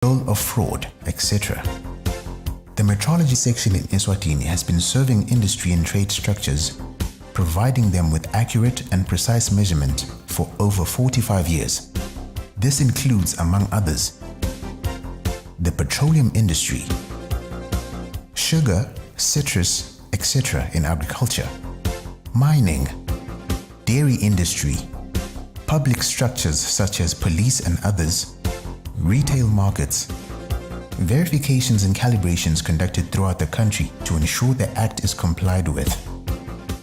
of fraud, etc. The metrology section in Eswatini has been serving industry and trade structures, providing them with accurate and precise measurement for over 45 years. This includes, among others, the petroleum industry, sugar, citrus, etc. in agriculture, mining, dairy industry, public structures such as police and others, retail markets, verifications and calibrations conducted throughout the country to ensure the Act is complied with.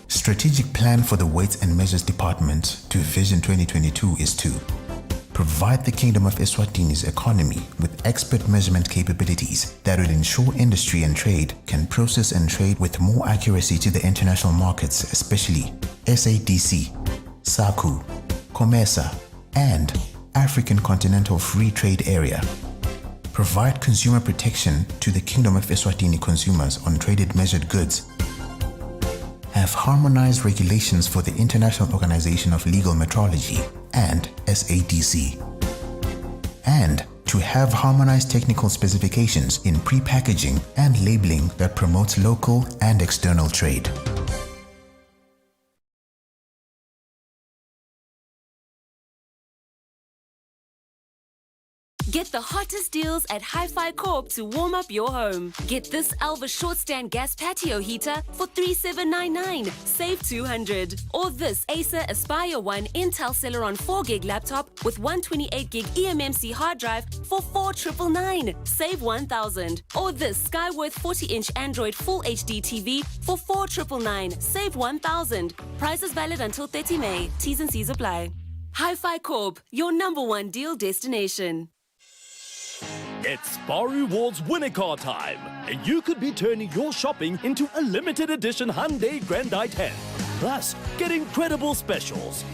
Strategic plan for the Weights and Measures Department to Vision 2022 is to provide the Kingdom of Eswatini's economy with expert measurement capabilities that will ensure industry and trade can process and trade with more accuracy to the international markets, especially SADC, SACU, COMESA, and African Continental Free Trade Area. Provide consumer protection to the Kingdom of Eswatini consumers on traded measured goods. Have harmonized regulations for the International Organization of Legal Metrology and SADC. And to have harmonized technical specifications in pre-packaging and labeling that promotes local and external trade. Get the hottest deals at Hi-Fi Corp to warm up your home. Get this Alva short stand gas patio heater for $3,799, save $200. Or this Acer Aspire 1 Intel Celeron 4GB laptop with 128GB eMMC hard drive for $4,999, save $1,000. Or this Skyworth 40-inch Android Full HD TV for $4,999, save $1,000. Prices valid until 30 May. T's and C's apply. Hi-Fi Corp, your #1 deal destination. It's Spar Rewards winner car time, and you could be turning your shopping into a limited edition Hyundai Grand i10. Plus, get incredible specials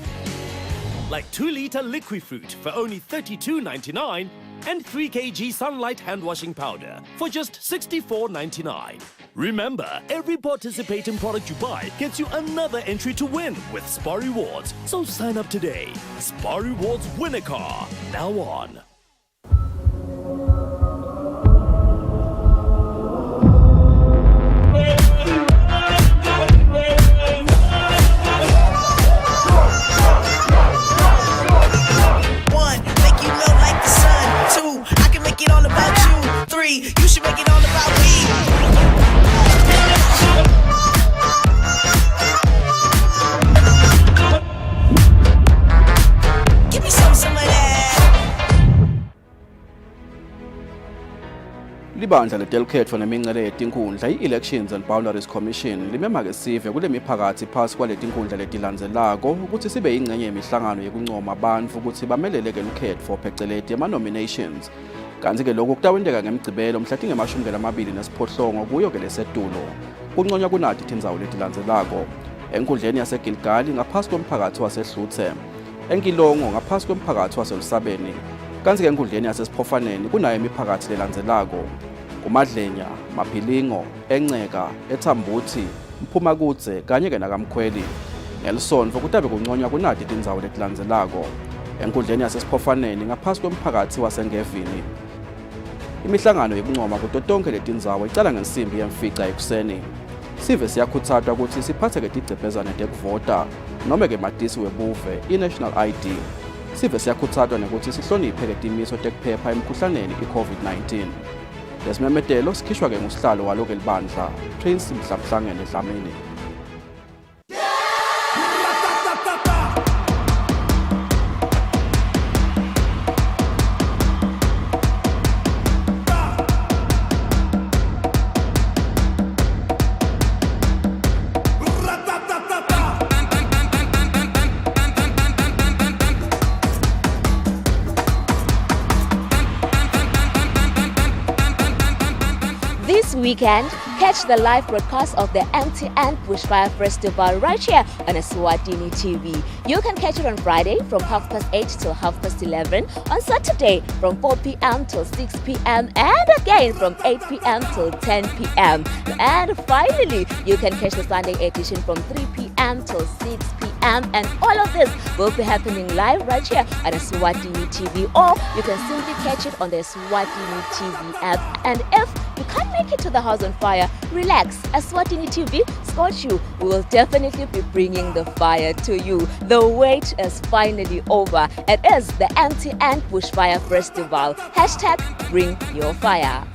like 2-liter liquid fruit for only $32.99 and 3 kg Sunlight hand washing powder for just $64.99. Remember, every participating product you buy gets you another entry to win with Spar Rewards. So sign up today. Spar Rewards winner car, now on. You should make it all about me. Give me some of that. Libandla letelukhetfwa nemincele yetinkundla i-Elections and Boundaries Commission limema-ke sive kule miphakathi phasi kwaletinkundla letilandzelako ukuthi sibe yingxenye yemihlangano yekuncoma abantu ukuthi bameleleke lukhetfo pheceleti ama-nominations. Kanti-ke lokhu kutawenteka ngemgcibelo mhla tinge-28 kuyo-ke lesetulo. Kunconywa kunati tindzawo letilandzelako. Enkundleni yaseGilgali ngaphasi komphakathi waseHluthe. Enkilongo ngaphasi komphakathi waseLusabeni. Kanti-ke enkundleni yasesiphofaneni kunayo imiphakathi lelandzelako. Kumadlenya, Maphilingo, Enceka, eThambuthi, Mphumakudze kanye-ke naKamkhweli. Ngelisonto kutabe kunconywa kunati tindzawo letilandzelako. Enkundleni yasesiphofaneni ngaphasi komphakathi wasengevini. Imihlangano yokuncoma kuto tonke letindzawo icala ngensimbi yemfica ekuseni. Sive siyakhutsatwa ukuthi siphathe-ke tigcebhezane tekuvota noma-ke matisi webuve, i-National ID. Sive siyakhutsatwa nekuthi sihloniphe-ke timiso tekuphepha emkhuhlaneni i-COVID-19. Lesimemetelo sikhishwa-ke ngusihlalo walo-ke libandla, Prince Mhlabhlangene Dlamini. This weekend, catch the live broadcast of the MTN Bushfire Festival right here on Eswatini TV. You can catch it on Friday from 8:30 till 11:30, on Saturday from 4 p.m. till 6 p.m. and again from 8 p.m. till 10 p.m. And finally, you can catch the Sunday edition from 3 p.m. till 6 p.m. p.m. And all of this will be happening live right here on Eswatini TV, or you can simply catch it on the Eswatini TV app. And if you can't make it to the house on fire, relax. Eswatini TV got you. We will definitely be bringing the fire to you. The wait is finally over. It is the Anti-Ant Bushfire Festival. # bring your fire.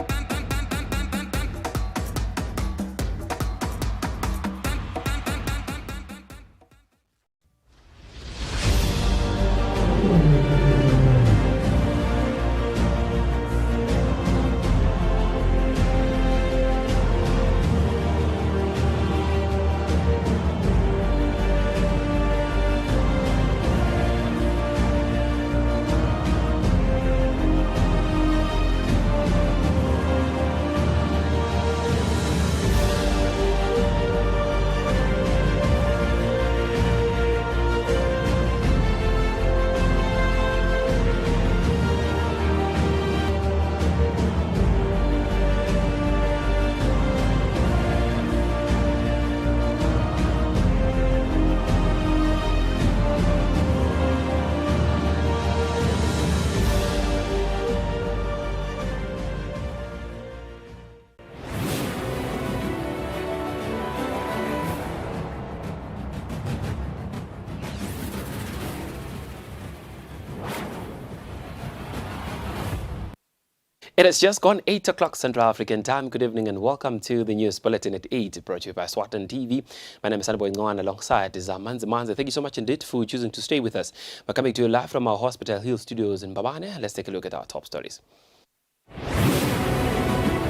It has just gone 8 o'clock Central African time. Good evening and welcome to the news bulletin at 8, brought to you by Eswatini TV. My name is Sanboy Ngwan, alongside is Manzi. Thank you so much indeed for choosing to stay with us. We're coming to you live from our Hospital Hill studios in Babane. Let's take a look at our top stories.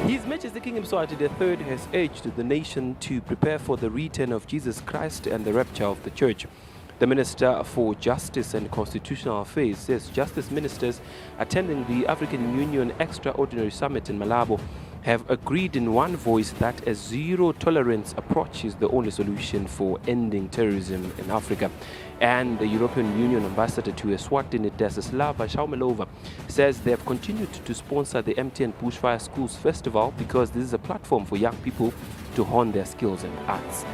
His Majesty King Eswatini III has urged the nation to prepare for the return of Jesus Christ and the rapture of the Church. The Minister for Justice and Constitutional Affairs says justice ministers attending the African Union Extraordinary Summit in Malabo have agreed in one voice that a zero-tolerance approach is the only solution for ending terrorism in Africa. And the European Union Ambassador to Eswatini, Desislava Shaumelova, says they have continued to sponsor the MTN Bushfire Schools Festival because this is a platform for young people to hone their skills and arts.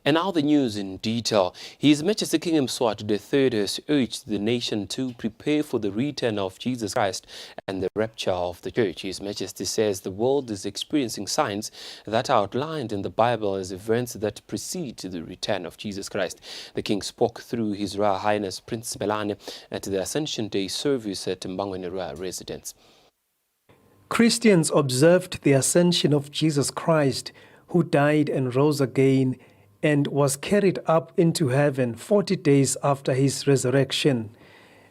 And now the news in detail. His Majesty King Eswatini III has urged the nation to prepare for the return of Jesus Christ and the rapture of the Church. His Majesty says the world is experiencing signs that are outlined in the Bible as events that precede the return of Jesus Christ. The King spoke through His Royal Highness Prince Belane at the Ascension Day service at Mbangweni Royal Residence. Christians observed the ascension of Jesus Christ, who died and rose again and was carried up into heaven 40 days after his resurrection.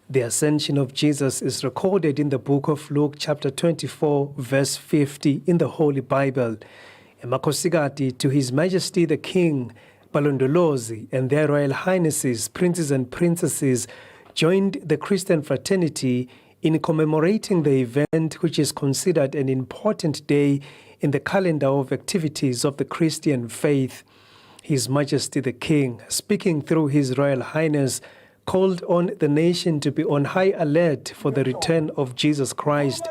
The ascension of Jesus is recorded in the book of Luke chapter 24 verse 50 in the Holy Bible. Emakosigati to His Majesty the King, Balondolozi and their Royal Highnesses, Princes and Princesses joined the Christian fraternity in commemorating the event, which is considered an important day in the calendar of activities of the Christian faith. His Majesty the King, speaking through His Royal Highness, called on the nation to be on high alert for the return of Jesus Christ.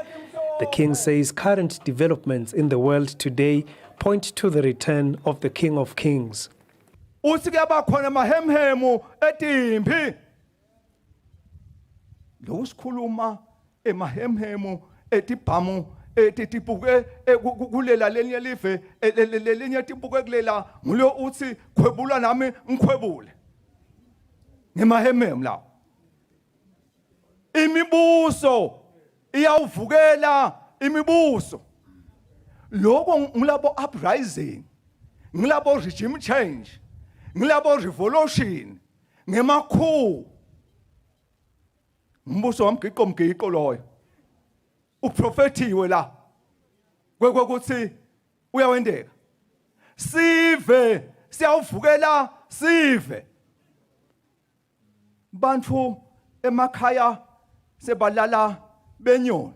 The King says current developments in the world today point to the return of the King of Kings. Titipuke kulela lenye live lenye tipuke kulela ngulo uthi khwebula nami ngikhwebule ngemahemhem la imibuso iyawuvukela imibuso lokho ngilabo uprising ngilabo regime change ngilabo revolution ngemakhu umbuso wamgiqo loyo uprofetiwe la kwekuthi uyawendeka sive siyawuvukela sive bantu emakhaya sebalala benyoni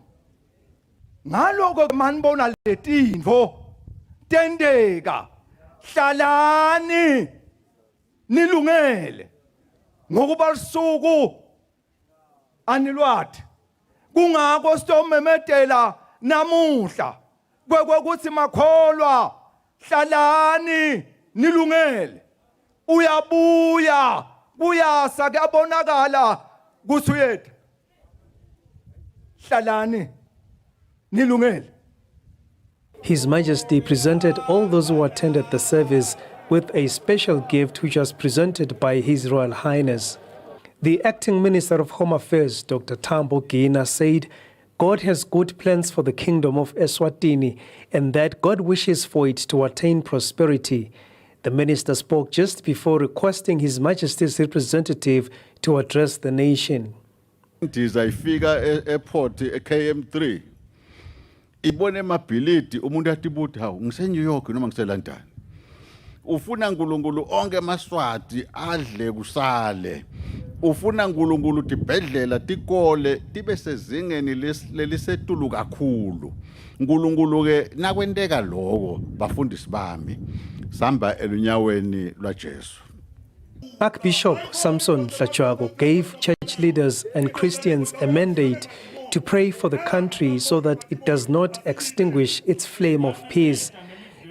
ngaloko manibona letinvo tendeka hlalani nilungele ngokuba lisuku anilwathi kungako sitomemedela namuhla kwekuthi makholwa hlalani nilungele uyabuya kuyasa kuyabonakala kusuyethu hlalani nilungele. His Majesty presented all those who attended the service with a special gift which was presented by His Royal Highness. The Acting Minister of Home Affairs, Dr. Tambo Gina, said God has good plans for the Kingdom of Eswatini and that God wishes for it to attain prosperity. The minister spoke just before requesting His Majesty's representative to address the nation. Ndizayifika airport KM3 ibone amabhilidi umuntu athi buthi hawu ngise New York noma ngise London ufuna uNkulunkulu onke amaswati adle kusale ufuna uNkulunkulu tibhedlela tikole tibe sezingeni lelisetulu kakhulu uNkulunkulu ke nakwenteka lokho bafundisi bami samba elunyaweni lwaJesu. Archbishop Samson Hlachwago gave church leaders and Christians a mandate to pray for the country so that it does not extinguish its flame of peace.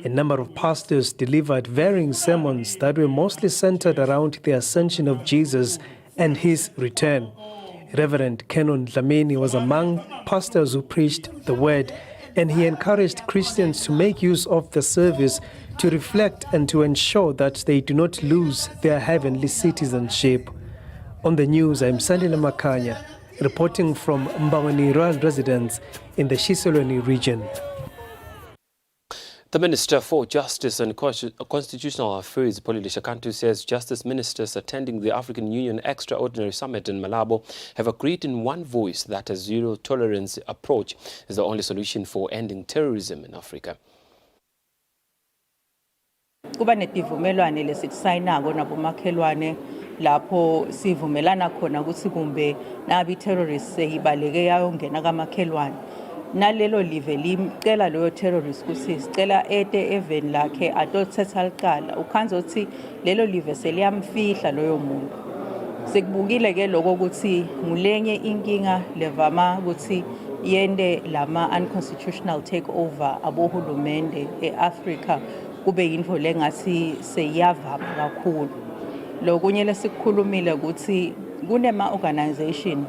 A number of pastors delivered varying sermons that were mostly centered around the ascension of Jesus and his return. Reverend Kenon Dlamini was among pastors who preached the word, and he encouraged Christians to make use of the service to reflect and to ensure that they do not lose their heavenly citizenship. On the news, I'm Sandile Makanya, reporting from Mbawani Royal Residence in the Shiselweni region. The Minister for Justice and Constitutional Affairs, Polilisha Kantu, says justice ministers attending the African Union Extraordinary Summit in Malabo have agreed in one voice that a zero-tolerance approach is the only solution for ending terrorism in Africa. Kuba netivumelwane lesisayinako nabomakhelwane lapho sivumelana khona ukuthi kumbe nabi terrorists seyibaleke yayongena kamakhelwane nalelo live limcela loyo terrorist kuthi sicela ete even lakhe atothetha liqala ukhanza uthi lelo live seliyamfihla loyo muntu sekubukile ke lokho ukuthi ngulenye inkinga levama ukuthi yende lama unconstitutional takeover abohulumende eAfrica kube yinto lengathi seyavama kakhulu. Lokunye lesikhulumile ukuthi kunema organization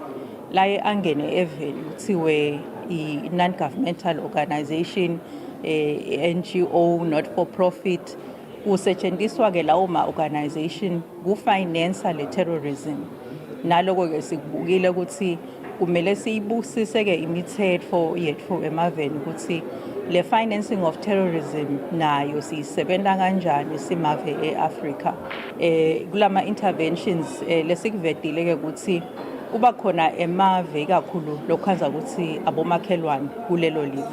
laye angene even kuthiwe I non-governmental organization, NGO, not for profit, kusetshenziswa ke lawo ma organization kufinance le terrorism. Naloko ke sikubukile ukuthi kumele siyibusise ke imithetho yethu emaveni ukuthi le financing of terrorism nayo sisebenza kanjani simave eAfrica. Kulama interventions lesikuvedile ke ukuthi kuba khona emave kakhulu lokhanza ukuthi abomakhelwane kulelo live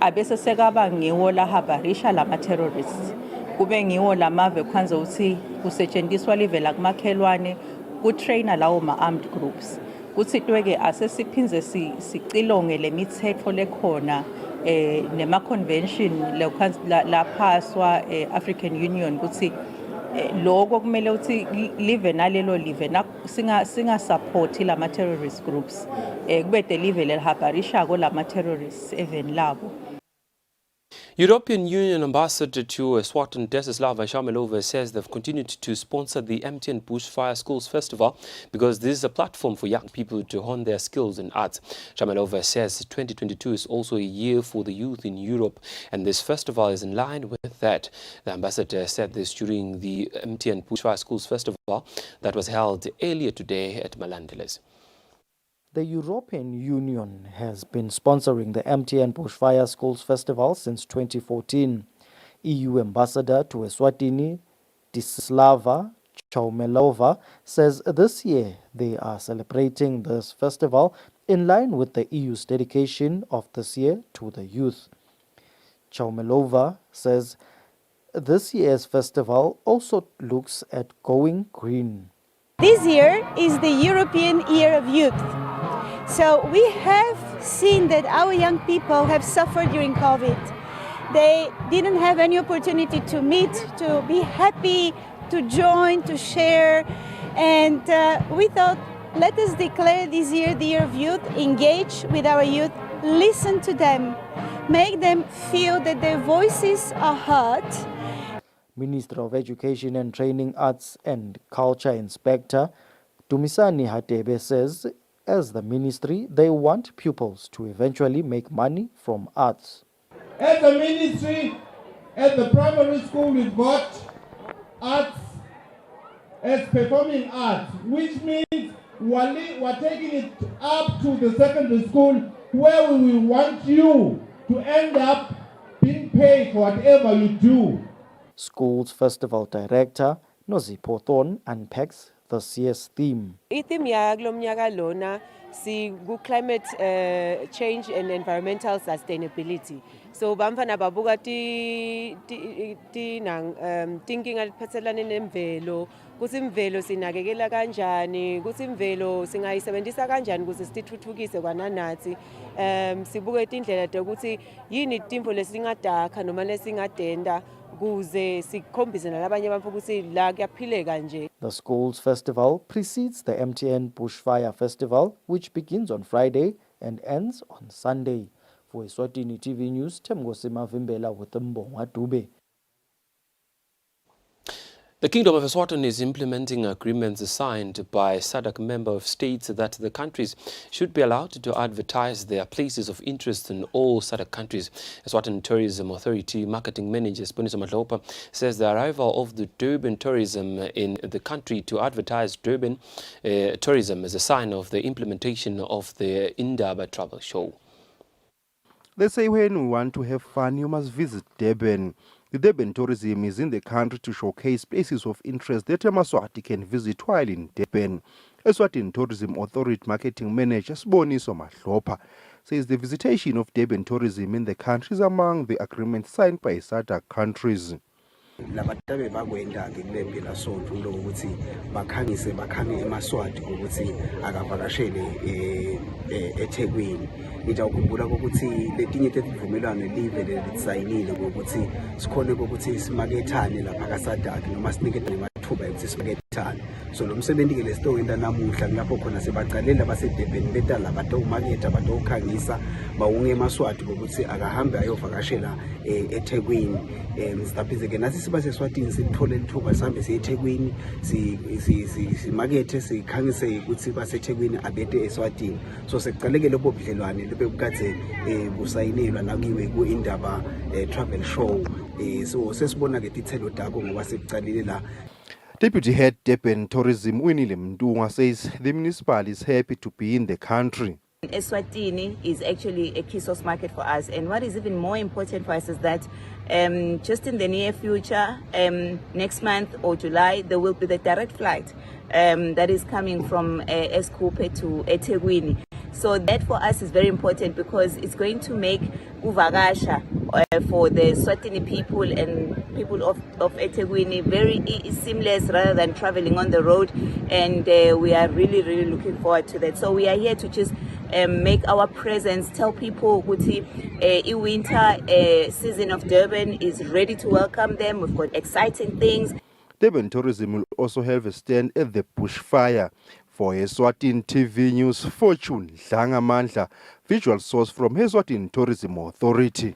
abese sekaba ngiwo la habarisha lama terrorists kube ngiwo lamave kwanza ukuthi kusetshenziswa live la kumakhelwane ku trainer lawo ma armed groups kuthi tweke asesiphinze sicilonge lemithetho lekhona nema convention la phaswa African Union kuthi lokho kumele uthi live nalelo live singa support lama terrorist groups kubede live lelihabarisha ko lama terrorists even labo. European Union Ambassador to Eswatini Desislava Shamelova says they've continued to sponsor the MTN Bushfire Schools Festival because this is a platform for young people to hone their skills in arts. Shamelova says 2022 is also a year for the youth in Europe, and this festival is in line with that. The ambassador said this during the MTN Bushfire Schools Festival that was held earlier today at Malandeles. The European Union has been sponsoring the MTN Bushfire Schools Festival since 2014. EU Ambassador to Eswatini, Desislava Chaumelova, says this year they are celebrating this festival in line with the EU's dedication of this year to the youth. Chaumelova says this year's festival also looks at going green. This year is the European Year of Youth. So we have seen that our young people have suffered during COVID. They didn't have any opportunity to meet, to be happy, to join, to share. And we thought, let us declare this year the Year of Youth, engage with our youth, listen to them, make them feel that their voices are heard. Minister of Education and Training, Arts and Culture Inspector Dumisani Hatebe says, as the ministry, they want pupils to eventually make money from arts. As a ministry, at the primary school, we've got arts as performing arts, which means we're taking it up to the secondary school, where we will want you to end up being paid for whatever you do. Schools Festival Director Nozipho Thorn unpacks this year's theme. Ithim ya kulo mnyaka lona si ku climate change and environmental sustainability. So bamfana babuka tinkinga liphathelane nemvelo, kuthi imvelo sinakekela kanjani, kuthi imvelo singayisebenzisa kanjani ukuze sithuthukise kwananathi. Sibuke indlela ukuthi yini timbo lesingadakha noma lesingadenda. The Schools Festival precedes the MTN Bushfire Festival, which begins on Friday and ends on Sunday. For Eswatini TV News, Temgosima Vimbela with Mbonga Dube. The Kingdom of Eswatini is implementing agreements signed by SADC member states that the countries should be allowed to advertise their places of interest in all SADC countries. Eswatini Tourism Authority Marketing Manager Sponiso Matlopa says the arrival of the Durban tourism in the country to advertise Durban tourism is a sign of the implementation of the Indaba Travel Show. They say when we want to have fun, you must visit Durban. The Durban tourism is in the country to showcase places of interest that a Maswati can visit while in Durban. Eswatini Tourism Authority Marketing Manager Sponiso Matlopa says the visitation of Durban tourism in the country is among the agreements signed by SADC countries. Labatabe bakwenda ngilembe la sonto lokuthi bakhange eMaswati ukuthi akavakashele eThekwini. Ngijawukhumbula ukuthi letinye izivumelwano live lesayinile ukuthi sikhone ukuthi simakethane lapha kaSADC noma sinikele amathuba ukuthi simakethane. So lo msebenzi ke lesitowenda namuhla lapho khona sebaqalela baseDurban betala batawumaketha batawukhangisa bawunge eMaswati ukuthi akahambe ayovakashela eThekwini. Mstaphize ke nathi siba seSwatini sithole lithuba sihambe siyeThekwini simakethe sikhangise ukuthi baseThekwini abete eSwatini. So sekucaleke lobo budlelwane bebukade busayinelwa nakiwe kuIndaba Travel Show. So sesibona ke dithelo dako ngoba sekucalile la. Deputy Head Durban Tourism Winile Mdunga says the municipal is happy to be in the country. Eswatini is actually a key source market for us, and what is even more important for us is that just in the near future, next month or July, there will be the direct flight that is coming from Eskupe to eThekwini. So that for us is very important because it's going to make Uvakasha for the Swatini people and people of eThekwini very seamless rather than traveling on the road, and we are really looking forward to that. So we are here to just make our presence, tell people the winter season of Durban is ready to welcome them. We've got exciting things. Durban Tourism will also have a stand at the Bushfire. For Eswatini TV News, Fortune Dlangamandla, visual source from Eswatini Tourism Authority.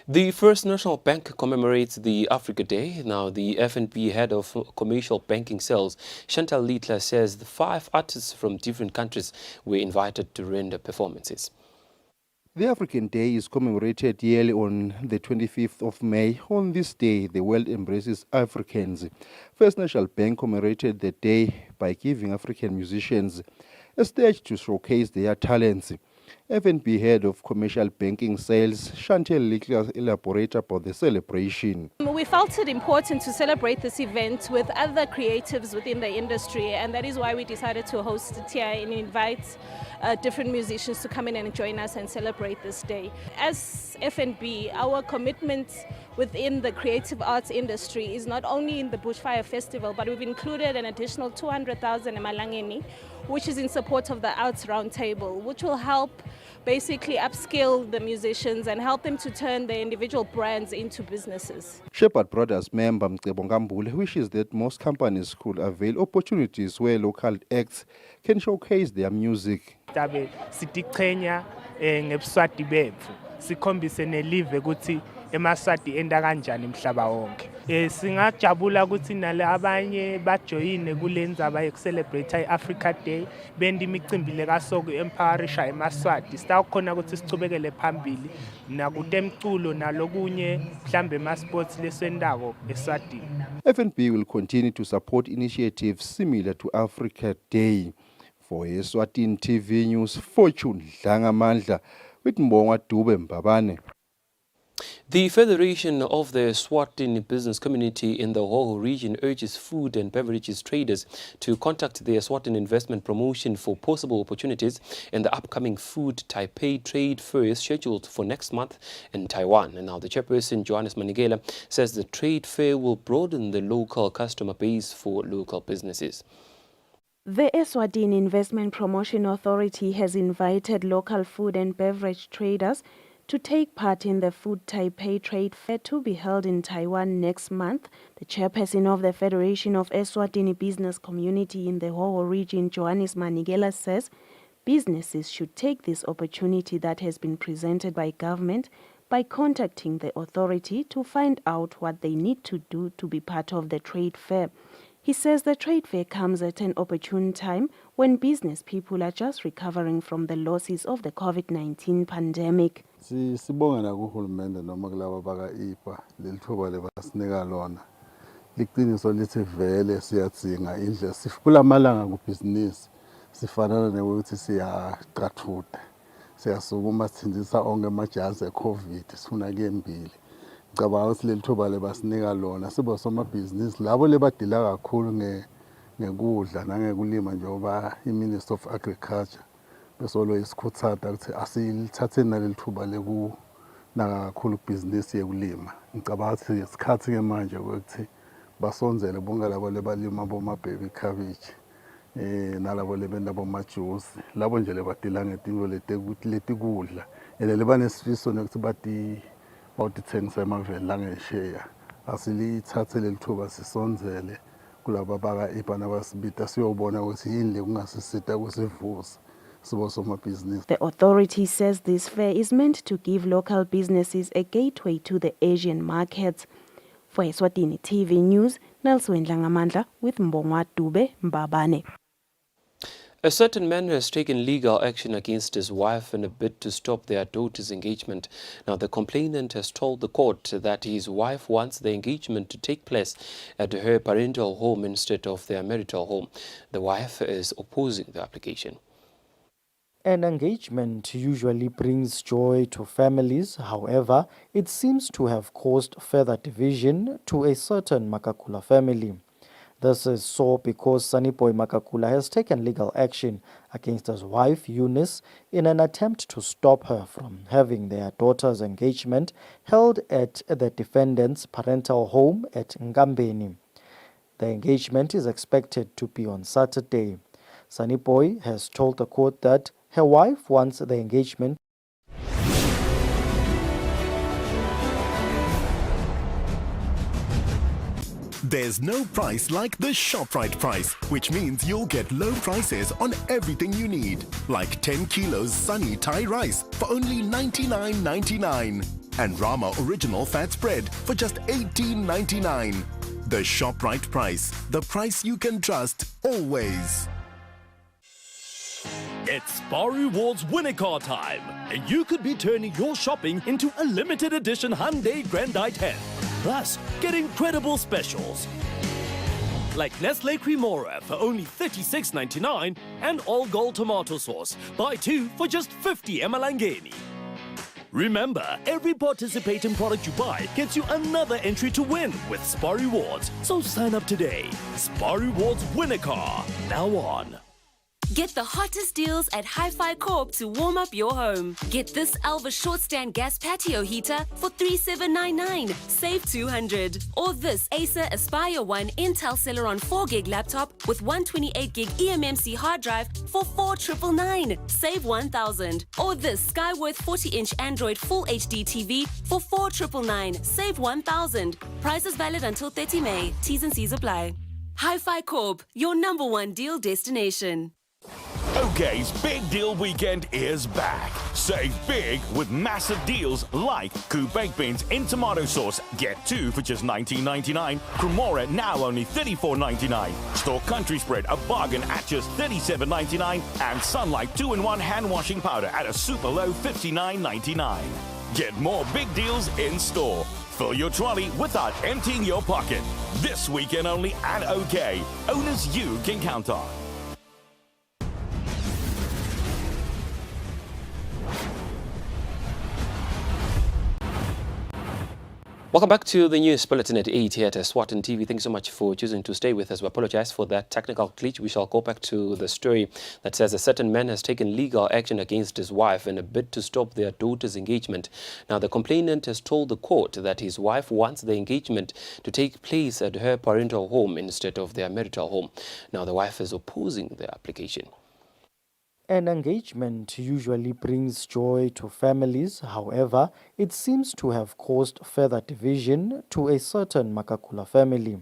The First National Bank commemorates the Africa Day. Now, the FNB head of commercial banking sales, Chantal Littler, says the 5 artists from different countries were invited to render performances. The African Day is commemorated yearly on the 25th of May. On this day, the world embraces Africans. First National Bank commemorated the day by giving African musicians a stage to showcase their talents. FNB head of commercial banking sales, Chantal Littler, elaborated about the celebration. We felt it important to celebrate this event with other creatives within the industry, and that is why we decided to host it here and invite different musicians to come in and join us and celebrate this day. As FNB, our commitment within the creative arts industry is not only in the Bushfire Festival, but we've included an additional 200,000 emalangeni, which is in support of the Arts Roundtable, which will help basically upskill the musicians and help them to turn their individual brands into businesses. Shepherd Brothers member Mcebo Ngambule wishes that most companies could avail opportunities where local acts can showcase their music. sikhombise nelive ukuthi eMaswati enda kanjani emhlaba wonke. Singajabula ukuthi nale abanye bajoyine kule ndzaba yokucelebrate iAfrica Day bendi imicimbi lekasoko emparisha eMaswati. Sitawukhona ukuthi sichubekele phambili nakutemculo nalokunye mhlambe ema-sports leswendako eSwatini. FNB will continue to support initiatives similar to Africa Day. For Eswatini TV News, Fortune Dlangamandla with Mbongwa Dube Mbabane. The Federation of the Eswatini Business Community in the Hoho region urges food and beverages traders to contact the Eswatini Investment Promotion for possible opportunities in the upcoming Food Taipei Trade Fair scheduled for next month in Taiwan. And now the chairperson, Johannes Manigela, says the trade fair will broaden the local customer base for local businesses. The Eswatini Investment Promotion Authority has invited local food and beverage traders to take part in the Food Taipei Trade Fair to be held in Taiwan next month. The chairperson of the Federation of Eswatini Business Community in the Hoho region, Johannes Manigela, says businesses should take this opportunity that has been presented by government by contacting the authority to find out what they need to do to be part of the trade fair. He says the trade fair comes at an opportune time when business people are just recovering from the losses of the COVID-19 pandemic. Sibonga na kuhulumende noma kulabo baka IPA lelithuba lebasinika lona. Liqiniso lithi vele siyadzinga indlela kulamalanga kubhizinisi sifanana nekuthi siyaqathuda. Siyasukuma sithindisa onke amajazi eCovid sifuna kuyembili. Ngicabanga ukuthi lelithuba lebasinika lona sibo somabhizinisi labo lebadila kakhulu ngekudla nangekulima njengoba iMinister of Agriculture besolo isikhuthata ukuthi asilithatheni nalelithuba lekunaka kakhulu ibhizinisi yekulima. Ngicabanga ukuthi isikhathi ke manje ukuthi basonzele bonke labo lebalima bomabhebi cabbage nalabo lebenda bomajuice labo nje lebadila ngetinto letikudla eleba nesifiso nokuthi bawutithengisa emaveni langesheya asilithathe lelithuba sisonzele kulabo baka IPA nabasibita siyobona ukuthi yini kungasisita kusivusa sibo somabhizinisi. The authority says this fair is meant to give local businesses a gateway to the Asian markets. For Eswatini TV News, Nelson Dlangamandla with Mbongwa Dube Mbabane. A certain man has taken legal action against his wife in a bid to stop their daughter's engagement. Now, the complainant has told the court that his wife wants the engagement to take place at her parental home instead of their marital home. The wife is opposing the application. An engagement usually brings joy to families. However, it seems to have caused further division to a certain Makakula family. This is so because Sanipoy Makakula has taken legal action against his wife, Eunice, in an attempt to stop her from having their daughter's engagement held at the defendant's parental home at Ngambeni. The engagement is expected to be on Saturday. Sanipoy has told the court that her wife wants the engagement. There's no price like the ShopRite price, which means you'll get low prices on everything you need, like 10 kilos Sunny Thai rice for only $99.99 and Rama Original Fat Spread for just $18.99. The ShopRite price, the price you can trust always. It's Spar Rewards winner car time, and you could be turning your shopping into a limited edition Hyundai Grand i10. Plus, get incredible specials like Nestle Cremora for only $36.99 and all gold tomato sauce. Buy two for just 50 Malangeni. Remember, every participating product you buy gets you another entry to win with Spar Rewards. So sign up today. Spar Rewards winner car, now on. Get the hottest deals at Hi-Fi Corp to warm up your home. Get this Alva short stand gas patio heater for $37.99, save $200. Or this Acer Aspire 1 Intel Celeron 4GB laptop with 128GB eMMC hard drive for $4,999, save $1,000. Or this Skyworth 40-inch Android Full HD TV for $4,999, save $1,000. Prices valid until 30 May. T's and C's apply. Hi-Fi Corp, your #1 deal destination. AOK's Big Deal Weekend is back. Save big with massive deals like Coop Baked Beans in tomato sauce. Get 2 for just $19.99. Cremora now only $34.99. Store Country Spread, a bargain at just $37.99. And Sunlight 2-in-1 hand washing powder at a super low $59.99. Get more big deals in store. Fill your trolley without emptying your pocket. This weekend only at OK. Owners you can count on. Welcome back to the news bulletin at 8 here at Eswatini TV. Thanks so much for choosing to stay with us. We apologize for that technical glitch. We shall go back to the story that says a certain man has taken legal action against his wife in a bid to stop their daughter's engagement. Now, the complainant has told the court that his wife wants the engagement to take place at her parental home instead of their marital home. Now, the wife is opposing the application. An engagement usually brings joy to families. However, it seems to have caused further division to a certain Makakula family.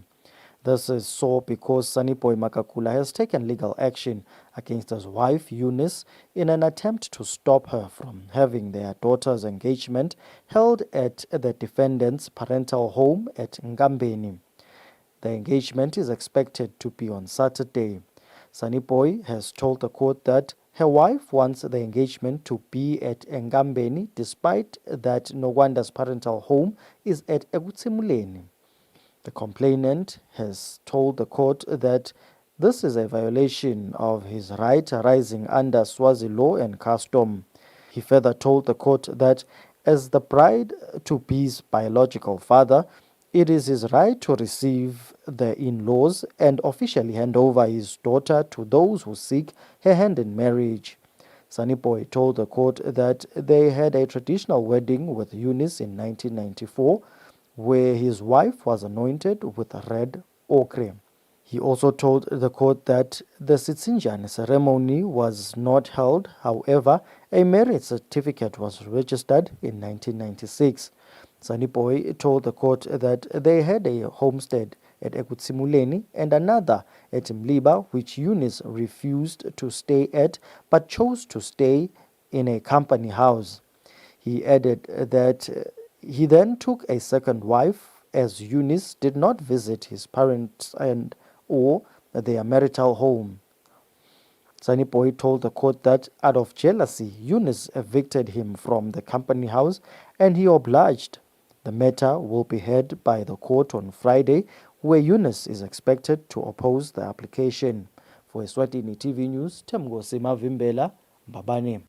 This is so because Saniboy Makakula has taken legal action against his wife, Eunice, in an attempt to stop her from having their daughter's engagement held at the defendant's parental home at Ngambeni. The engagement is expected to be on Saturday. Saniboy has told the court that her wife wants the engagement to be at Ngambeni despite that Nogwanda's parental home is at Ekutsimuleni. The complainant has told the court that this is a violation of his right arising under Swazi law and custom. He further told the court that as the bride-to-be's biological father, it is his right to receive the in-laws and officially hand over his daughter to those who seek her hand in marriage. Saniboy told the court that they had a traditional wedding with Eunice in 1994, where his wife was anointed with red ochre. He also told the court that the Sitsinjani ceremony was not held. However, a marriage certificate was registered in 1996. Saniboy told the court that they had a homestead at Ekutsimuleni and another at Mliba, which Eunice refused to stay at but chose to stay in a company house. He added that he then took a second wife as Eunice did not visit his parents and or their marital home. Saniboy told the court that out of jealousy, Eunice evicted him from the company house and he obliged. The matter will be heard by the court on Friday, where Eunice is expected to oppose the application. For Eswatini TV News, Temgosi Mavimbela, Mbabane.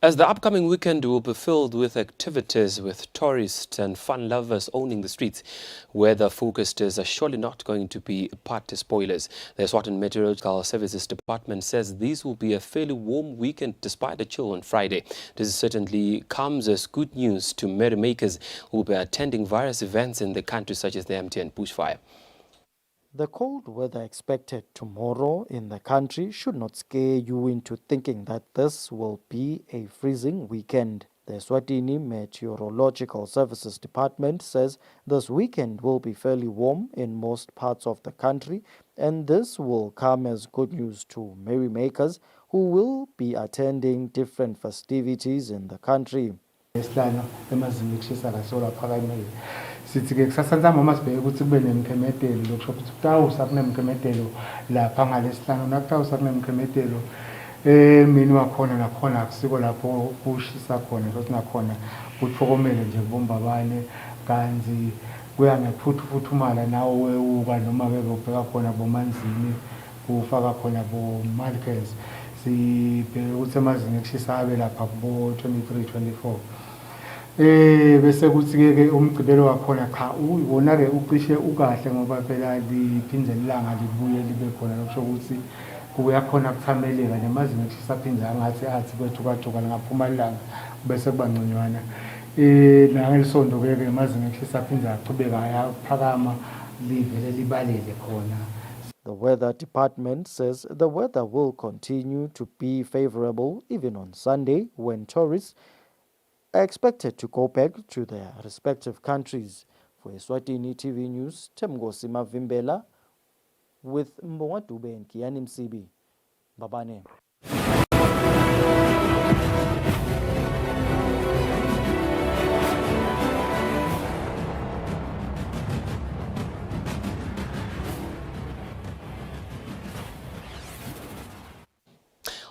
As the upcoming weekend will be filled with activities with tourists and fun lovers owning the streets, weather forecasters are surely not going to be party spoilers. The Eswatini Meteorological Services Department says this will be a fairly warm weekend despite the chill on Friday. This certainly comes as good news to merrymakers who will be attending various events in the country such as the MTN Bushfire. The cold weather expected tomorrow in the country should not scare you into thinking that this will be a freezing weekend. The Eswatini Meteorological Services Department says this weekend will be fairly warm in most parts of the country, and this will come as good news to merrymakers who will be attending different festivities in the country. Sithi-ke kusasa ntambama sibheke ukuthi kube nemikhemetelo lokusho ukuthi kutawusa kunemikhemetelo lapha ngalesihlanu nakutawusa kunemikhemetelo emini wakhona nakhona akusiko lapho kushisa khona sokuthi nakhona kuthokomele nje kubombabane kanti kuya ngekuphuthumala nawo wewuka noma bebobheka khona bomanzini kufaka khona bomalkes sibheke ukuthi amazinga ekushisa abe lapha kubo 23-24 bese kuthi-ke umgcibelo wakhona cha uwona-ke ucishe ukahle ngoba phela liphinde ilanga libuye libe khona lokusho ukuthi kuyakhona kuthameleka nemazinga ekushisa aphinde angathi athi kwethuka lingaphuma ilanga bese kuba ngconywana nangelisonto-ke emazinga ekushisa aphinde achubeka ayaphakama livele libalele khona. The weather department says the weather will continue to be favorable even on Sunday when tourists are expected to go back to their respective countries. For Eswatini TV News, Temgosi Mavimbela with Mbongadube and Kiani Msibi. Babane.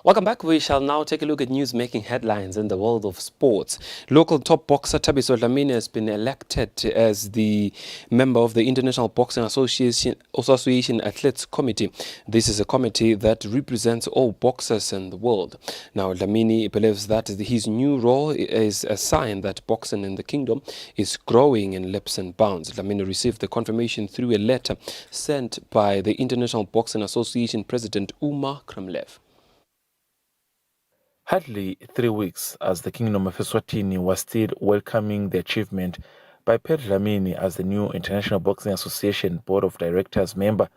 Welcome back. We shall now take a look at news making headlines in the world of sports. Local top boxer Thabiso Dlamini has been elected as the member of the International Boxing Association Athletes Committee. This is a committee that represents all boxers in the world. Now, Dlamini believes that his new role is a sign that boxing in the kingdom is growing in leaps and bounds. Dlamini received the confirmation through a letter sent by the International Boxing Association President Umar Kremlev. Hardly 3 weeks as the Kingdom of Eswatini was still welcoming the achievement by Per Dlamini as the new International Boxing Association Board of Directors member,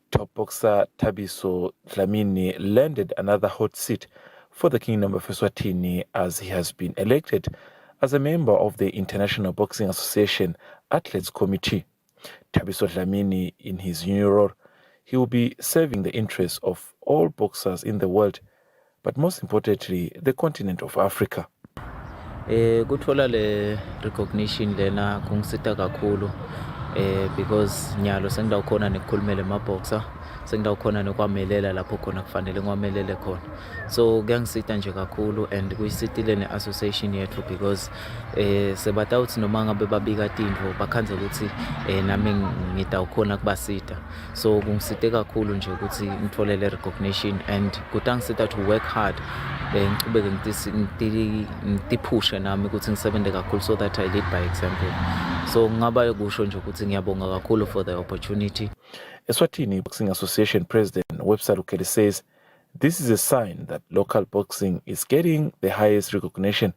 top boxer Thabiso Dlamini landed another hot seat for the Kingdom of Eswatini as he has been elected as a member of the International Boxing Association Athletes Committee. Thabiso Dlamini, in his new role, he will be serving the interests of all boxers in the world, but most importantly, the continent of Africa. Kuthola le recognition lena kungisita kakhulu because nyalo sengidawukhona nekukhulumela emaboxer, sengidawukhona nekwamelela lapho khona kufanele ngiwamelele khona. So kuyangisita nje kakhulu and kuyisitile ne-association yethu because sebata uthi noma ngabe babika tindvo bakhanza ukuthi nami ngidawukhona kubasita. So kungisite kakhulu nje ukuthi ngithole le recognition and kutangisita to work hard ngiqhubeke ngitiphushe nami ukuthi ngisebenze kakhulu so that I lead by example. So ngaba kusho nje ukuthi ngiyabonga kakhulu for the opportunity. Eswatini Boxing Association President Webster Lukeli says this is a sign that local boxing is getting the highest recognition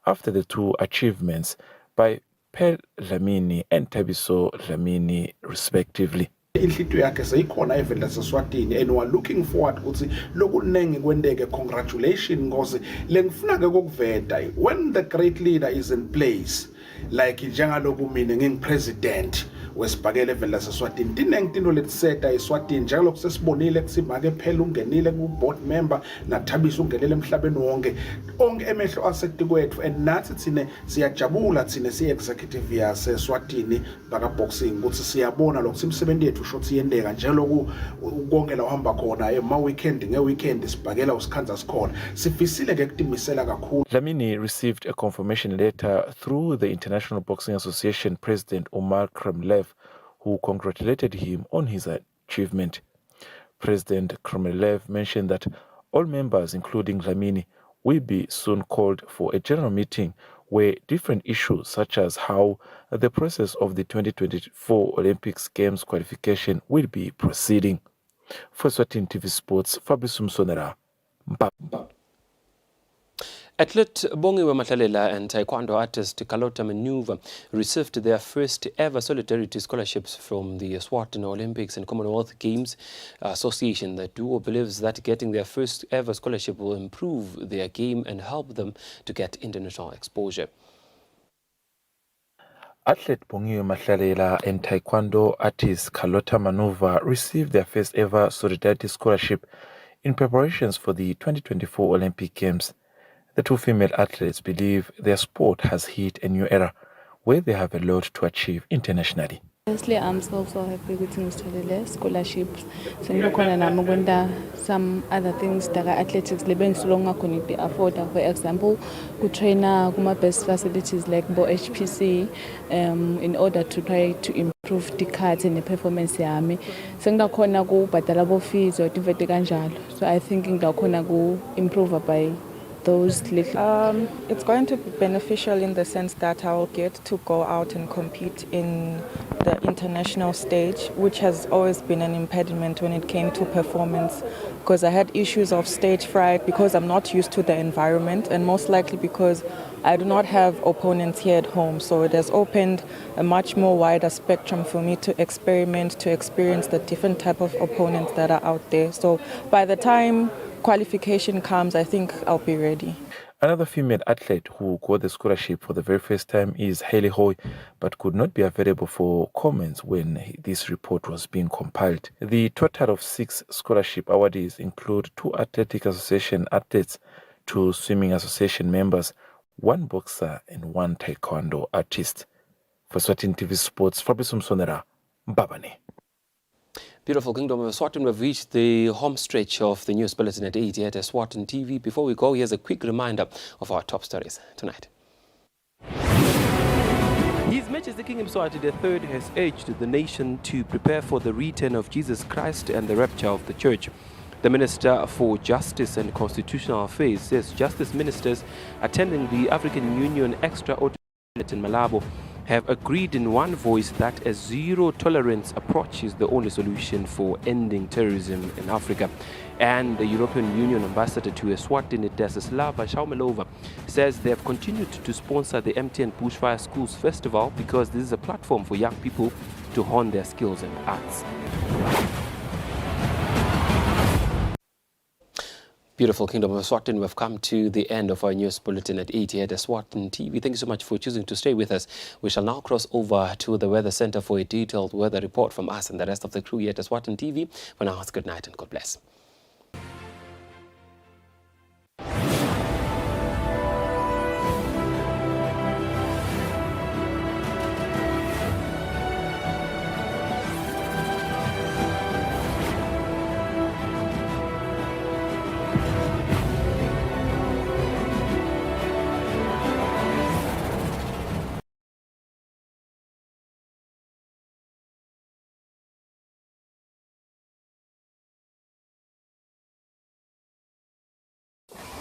after the two achievements by Per Dlamini and Thabiso Dlamini respectively. Inhlito yakhe seyikhona event laseSwatini and we are looking forward ukuthi lokunengi kwendeke. Congratulations ngoze lengifuna ke kokuveta when the great leader is in place like njengaloku mina ngingipresident wesibhakele event laseSwatini tinengi tinto letiseta eSwatini njengaloku sesibonile kusimake phela ungenile ku board member na Thabiso ungenele emhlabeni wonke emehlo asethi kwethu and nathi thine siyajabula thine si-executive yaseSwatini baka boxing ukuthi siyabona lokho simsebenzi yethu shothi yendeka njeloku konke la uhamba khona ema-weekend nge-weekend sibhakela usikhanza sikhona sifisile ke kutimisela kakhulu. Dlamini received a confirmation letter through the International Boxing Association President Umar Kremlev, who congratulated him on his achievement. President Kremlev mentioned that all members, including Dlamini, will be soon called for a general meeting where different issues such as how the process of the 2024 Olympics Games qualification will be proceeding. For Eswatini TV Sports, Fabrice Msonera, Mbaba. Athlete Bongiwe Matlalela and taekwondo artist Kalota Manuva received their first ever solidarity scholarships from the Eswatini Olympics and Commonwealth Games Association. The duo believes that getting their first ever scholarship will improve their game and help them to get international exposure. Athlete Bongiwe Matlalela and taekwondo artist Kalota Manuva received their first ever solidarity scholarship in preparations for the 2024 Olympic Games. The two female athletes believe their sport has hit a new era where they have a lot to achieve internationally. Honestly, I'm so happy with scholarships. So I'm some other things that are athletics living so long I afford. For example, to train my best facilities like HPC in order to try to improve the cards and the performance yami. So I'm go badalabo fees or so I think I'm go improve by those little. It's going to be beneficial in the sense that I'll get to go out and compete in the international stage, which has always been an impediment when it came to performance, because I had issues of stage fright because I'm not used to the environment, and most likely because I do not have opponents here at home. So it has opened a much more wider spectrum for me to experiment, to experience the different type of opponents that are out there. So by the time qualification comes, I think I'll be ready. Another female athlete who got the scholarship for the very first time is Hailey Hoy, but could not be available for comments when this report was being compiled. The total of 6 scholarship awardees include 2 Athletic Association athletes, 2 Swimming Association members, 1 boxer, and 1 taekwondo artist. For Eswatini TV Sports, Fabrice Msonera, Mbabane. Beautiful Kingdom of Eswatini, we've reached the home stretch of the news bulletin at 8 at Eswatini TV. Before we go, here's a quick reminder of our top stories tonight. His Majesty King Mswati III has urged the nation to prepare for the return of Jesus Christ and the rapture of the church. The Minister for Justice and Constitutional Affairs says justice ministers attending the African Union Extraordinary in Malabo have agreed in one voice that a zero-tolerance approach is the only solution for ending terrorism in Africa. And the European Union ambassador to Eswatini, Desislava Shaumelova, says they have continued to sponsor the MTN Bushfire Schools Festival because this is a platform for young people to hone their skills and arts. Beautiful Kingdom of Eswatini, we've come to the end of our news bulletin at 8 at Eswatini TV. Thank you so much for choosing to stay with us. We shall now cross over to the Weather Center for a detailed weather report from us and the rest of the crew here at Eswatini TV. For now, it's good night and God bless.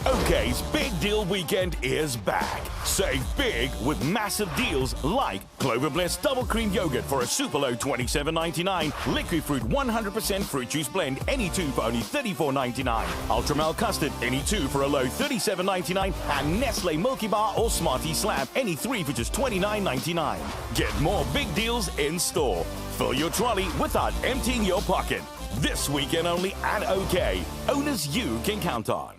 OK's Big Deal Weekend is back. Save big with massive deals like Clover Bliss Double Cream Yogurt for a super low $27.99. Liquid Fruit 100% fruit juice blend, any 2 for only $34.99. Ultramel Custard, any 2 for a low $37.99. And Nestle Milky Bar or Smarties Slab, any 3 for just $29.99. Get more big deals in store. Fill your trolley without emptying your pocket. This weekend only at OK. Owners you can count on.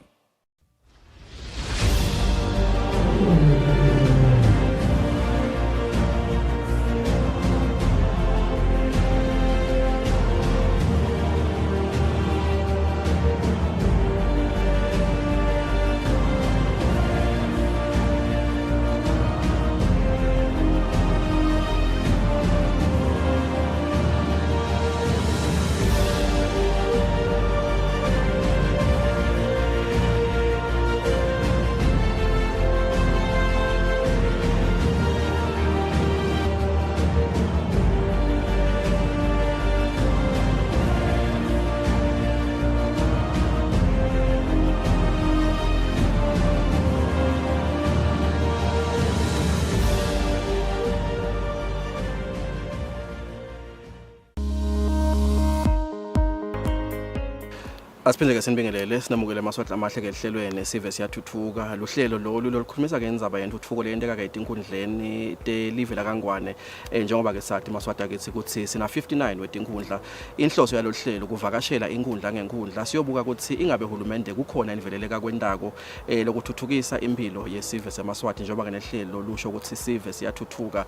Asiphinde ke sinibingelele sinamukele amaswahla amahle ke ehlelweni sive siyathuthuka luhlelo lolu lokukhulumisa ke indzaba yentuthuko le into ekake etinkundleni te-live lakangwane njengoba ke sathi maswahla kithi ukuthi sina 59 wetinkundla inhloso yalo hlelo kuvakashela inkundla ngenkundla siyobuka ukuthi ingabe uhulumende kukhona iniveleleka kwendako lokuthuthukisa impilo yesive semaswahla njengoba ke nehlelo lusho ukuthi sive siyathuthuka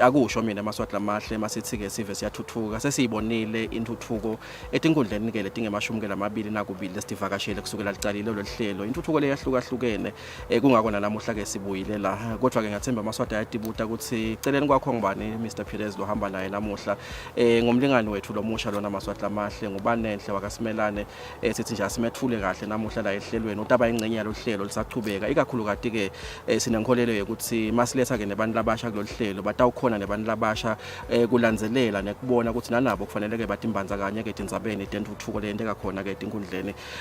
akusho mina amaswahla amahle masithi ke sive siyathuthuka sesiyibonile intuthuko etinkundleni ke letingemashumi amabili nakubili lesivakashele kusukela licalile lo hlelo intuthuko leyahlukahlukene kungakona namuhla ke sibuyile la kodwa ke ngathemba amaswahla ayatibuta ukuthi celeni kwakho ngubani Mr Perez lo hamba naye namuhla ngomlingani wethu lomusha lona amaswahla amahle ngubanenhle wakasimelane sithi nje asimethule kahle namuhla la ehlelweni utaba ingcenye yalo hlelo lisachubeka ikakhulu kati ke sinenkolelo ukuthi masiletha ke nebantu labasha kulolu hlelo batawukhona nebantu labasha kulandzelela nekubona ukuthi nanabo kufanele ke batimbanza kanye ke tindzabeni tentuthuko le into kakhona ke tinkundleni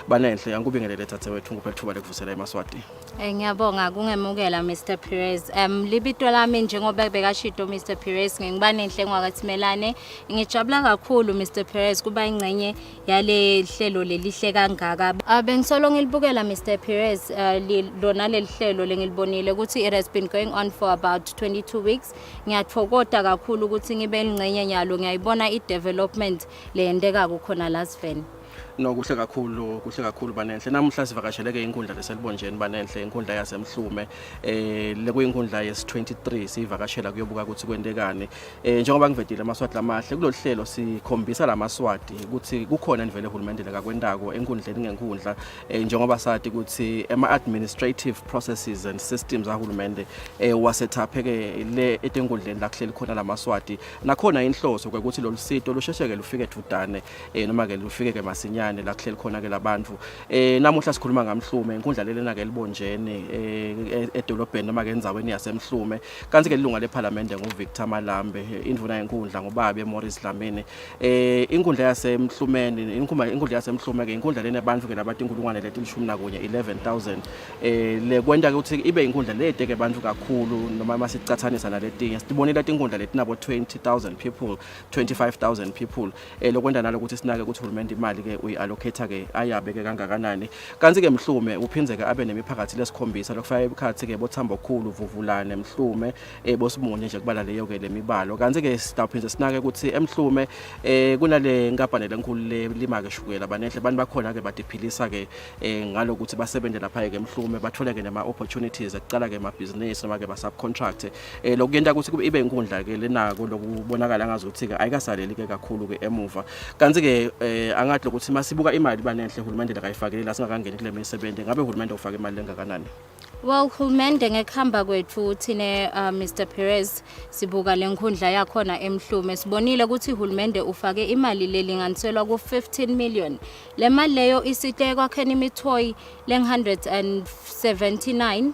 banenhle angikubingelele tatewethu nguphe thuba lekuvusela emaswati ngiyabonga kungemukela Mr Perez libito lami njengoba bekashito Mr Perez ngibanenhle ngwakathimelane ngijabula kakhulu Mr Perez kuba ingcenye yale hlelo lelihle kangaka bengisolo ngilibukela Mr Perez lona leli hlelo lengilibonile ukuthi it has been going on for about 22 weeks ngiyathokoza kakhulu ukuthi ngibe ingcenye nyalo ngiyayibona i development leyendeka kukhona la Sven No kuhle kakhulu banenhle. Namuhla sivakasheleke inkundla leselibonjeni banenhle, inkundla yasemhlume lekuyinkundla yes23 sivakashela kuyobuka ukuthi kwendekani. Njengoba ngivedile amaswati lamahle kulolu hlelo sikhombisa lamaswati ukuthi kukhona nivele uhulumende lakakwendako enkundleni ngenkundla njengoba sathi ukuthi ama administrative processes and systems ahulumende wasethaphe le etenkundleni la kuhleli khona lamaswati nakhona inhloso ukuthi lolu sito lushesheke lufike thudane noma ke lufike ke masinyane la kuhleli khona ke labantu namuhla sikhuluma ngamhlume inkundla lelena ke libonjeni edolobheni noma ke endzaweni yasemhlume kanti ke ilunga leParliament nguVictor Malambe indvuna yenkundla ngobabe Morris Dlamini inkundla yasemhlumeni inkundla yasemhlume ke inkundla lena abantu ke labathi inkulungwane letilishumi nakunye 11,000 le kwenta ukuthi ibe inkundla lede ke abantu kakhulu noma masicathanisa naletinye sibonile lati inkundla letinabo 20,000 people 25,000 people lokwenda nalokuthi sinake ukuthi uhulumende imali ke uyiallocate ke ayabe ke kangakanani kanti ke mhlume uphinze ke abe nemiphakathi lesikhombisa lokufaka ibikhathi ke bothamba okhulu vuvulane mhlume bosimunye nje kubala leyo ke lemibalo kanti ke sitawuphinze sinake ukuthi emhlume kunale nkampani lenkulu lemake shukela banehle abantu bakhona ke badiphilisa ke ngalokuthi basebenze lapha ke emhlume bathole ke nama opportunities ekucala ke amabhizinisi noma ke ba subcontract lokuyenta ukuthi kube ibe inkundla ke lenako lokubonakala ngazuthi ke ayikasaleli ke kakhulu ke emuva kanti ke angathi lokuthi masibuka imali banenhle uhulumende lakayifakile la singakangeni kule misebenzi ngabe uhulumende ufaka imali lengakanani Well, hulumende ngekuhamba kwethu thine Mr Perez sibuka lenkundla yakhona emhlume sibonile ukuthi uhulumende ufake imali lelinganiselwa ku 15 million le mali leyo isite kwakheni imithoyi le 179